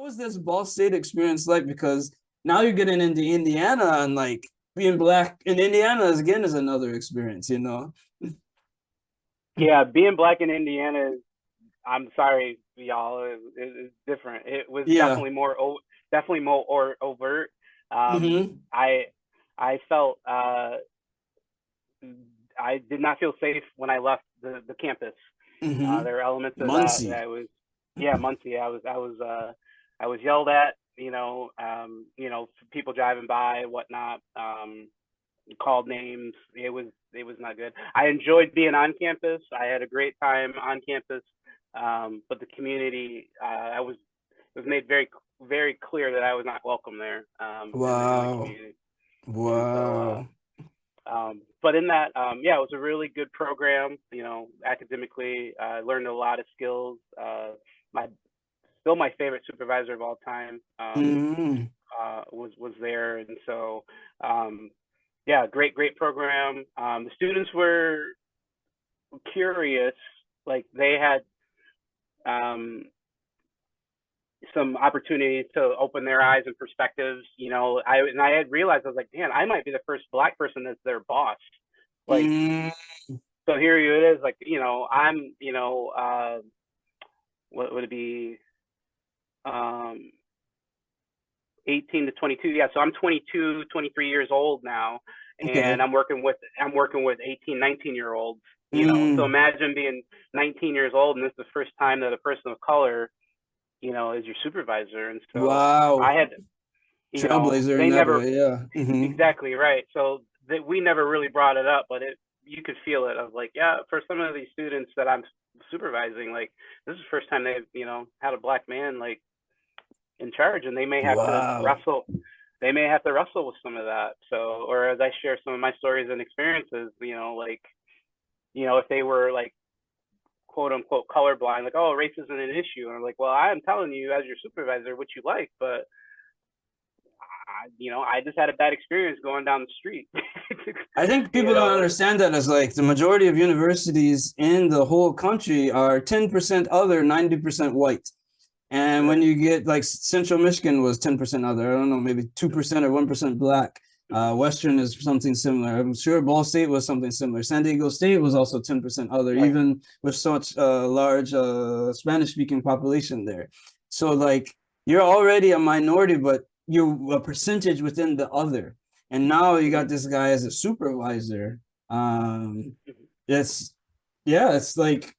was this Ball State experience like? Because now you're getting into Indiana, and like being black in Indiana is again is another experience, you know? Yeah, being black in Indiana is, I'm sorry, y'all, is different. It was Yeah. definitely more or overt. Um, Mm-hmm. I I felt I did not feel safe when I left the campus. Mm-hmm. There were elements of that Muncie. that was, yeah, Muncie. I was yelled at, people driving by, whatnot, called names. It was not good. I enjoyed being on campus. I had a great time on campus, but the community, it was made very clear that I was not welcome there, in the Wow. community. And so, Wow. but in that, yeah, it was a really good program. Academically, I learned a lot of skills. My Still my favorite supervisor of all time, Mm-hmm. was there, and so, um, yeah, great program. The students were curious, like they had, um, some opportunities to open their eyes and perspectives. I had realized, I was like, man, I might be the first black person that's their boss. Like, Mm-hmm. so here it is, like, I'm, what would it be, um 18 to 22. Yeah, so I'm 22, 23 years old now, and Okay. I'm working with 18, 19-year olds. So Mm. imagine being 19 years old, and this is the first time that a person of color, is your supervisor. And so Wow. I had, Trailblazer in they that never, way, yeah. Mm-hmm. exactly right. So that we never really brought it up, but you could feel it of like, yeah, for some of these students that I'm supervising, like this is the first time they've, had a black man like in charge, and Wow. they may have to wrestle with some of that. So, or as I share some of my stories and experiences, like, if they were like quote unquote colorblind, like, oh, race isn't an issue, and I'm like, well, I'm telling you as your supervisor what you like, but I just had a bad experience going down the street. I think you people don't know understand that as like the majority of universities in the whole country are 10% other, 90% white. And when right. you get like Central Michigan was 10% other, I don't know, maybe 2% or 1% black. Western is something similar. I'm sure Ball State was something similar. San Diego State was also 10% other, Right. even with such a large Spanish speaking population there. So, like, you're already a minority, but you're a percentage within the other. And now you got Mm-hmm. this guy as a supervisor. Um, Mm-hmm. it's, yeah, it's like,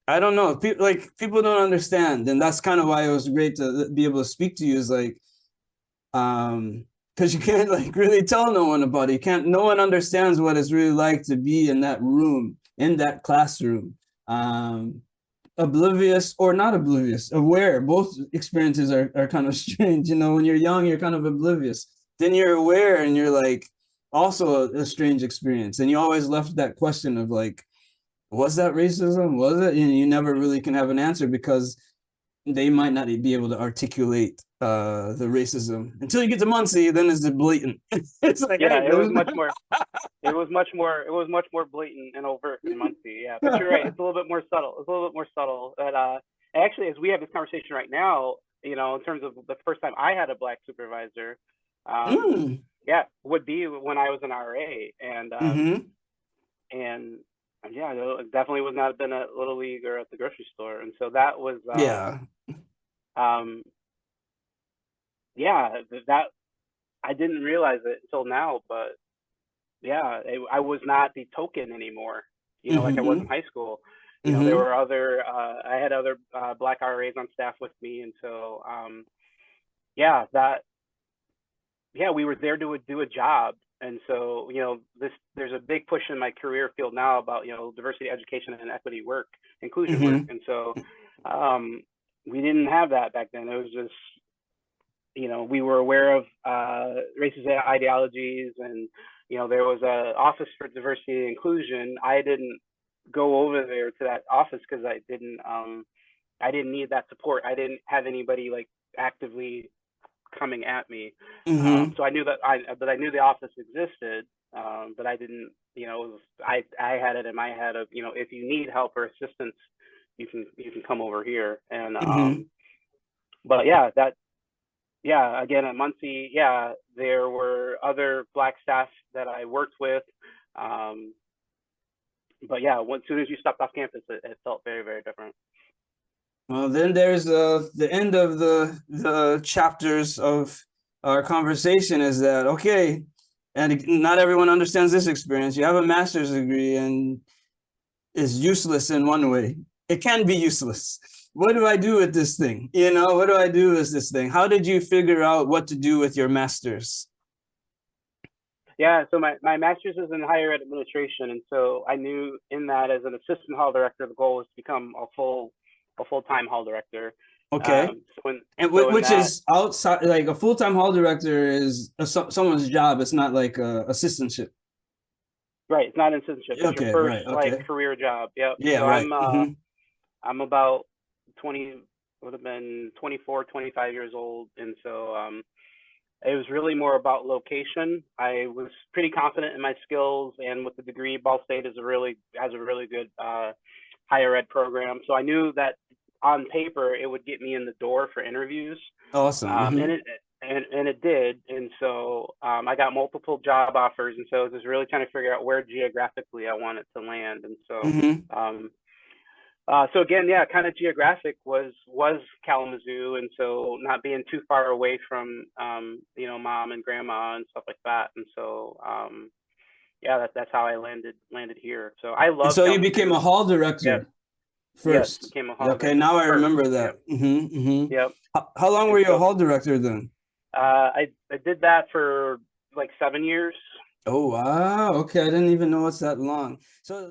I don't know. People don't understand, and that's kind of why it was great to be able to speak to you. Is like, because you can't like really tell no one about it. You can't. No one understands what it's really like to be in that room, in that classroom, um, oblivious or not oblivious, aware. Both experiences are kind of strange. You know, when you're young, you're kind of oblivious. Then you're aware, and you're like also a strange experience. And you always left that question of like, was that racism? Was it? You never really can have an answer because they might not be able to articulate the racism until you get to Muncie. Then it's blatant. It's like, Yeah, hey, there's not. it was much more blatant and overt in Muncie. Yeah, but you're right. It's a little bit more subtle. It's a little bit more subtle. But actually, as we have this conversation right now, in terms of the first time I had a black supervisor, um, Mm. yeah, would be when I was an RA, Mm-hmm. and yeah, it definitely would not have been at Little League or at the grocery store. And so that was, Yeah. um, yeah, that I didn't realize it until now, but yeah, I was not the token anymore. Like I was in Mm-hmm. high school. There Mm-hmm. were other. I had other black RAs on staff with me, and so, yeah, yeah, we were there to do a job. And so, there's a big push in my career field now about, diversity education and equity work, inclusion work. Mm-hmm. And so, um, we didn't have that back then. It was just, we were aware of racist ideologies, and there was a office for diversity and inclusion. I didn't go over there to that office because I didn't need that support. I didn't have anybody like actively coming at me. Mm-hmm. So I knew the office existed, but I didn't. I had it in my head of, if you need help or assistance, you can come over here. And Mm-hmm. But yeah, again at Muncie, yeah, there were other Black staff that I worked with. Um, but yeah, as soon as you stepped off campus, it felt very, very different. Well, then there's the end of the chapters of our conversation is that okay, and not everyone understands this experience. You have a master's degree and it's useless in one way. It can be useless. What do I do with this thing? You know, what do I do with this thing? How did you figure out what to do with your master's? Yeah, so my master's is in higher ed administration, and so I knew in that as an assistant hall director, the goal was to become a full-time hall director. Okay. And So in which that, is outside, like a full-time hall director is someone's job. It's not like a assistantship. right, it's not internship, it's your Okay, first right, like okay. career job. Yep. Yeah, So right. I'm about 20, would have been 24, 25 years old, and so it was really more about location. I was pretty confident in my skills, and with the degree, Ball State has a really good higher ed program. So I knew that on paper it would get me in the door for interviews, Awesome. and it did. And so I got multiple job offers, and so I was just really trying to figure out where geographically I wanted to land. And so um, so again, yeah, kind of geographic was Kalamazoo, and so not being too far away from mom and grandma and stuff like that, and so yeah, that's how I landed here. So I And love so you became a Kalamazoo. hall Yes, director yes, first. became a Yeah, hall okay, director now I first. remember Yep, that. yep. How long And were you a so hall director then? I did that for like 7 years. Oh, wow. Okay, I didn't even know it's that long. So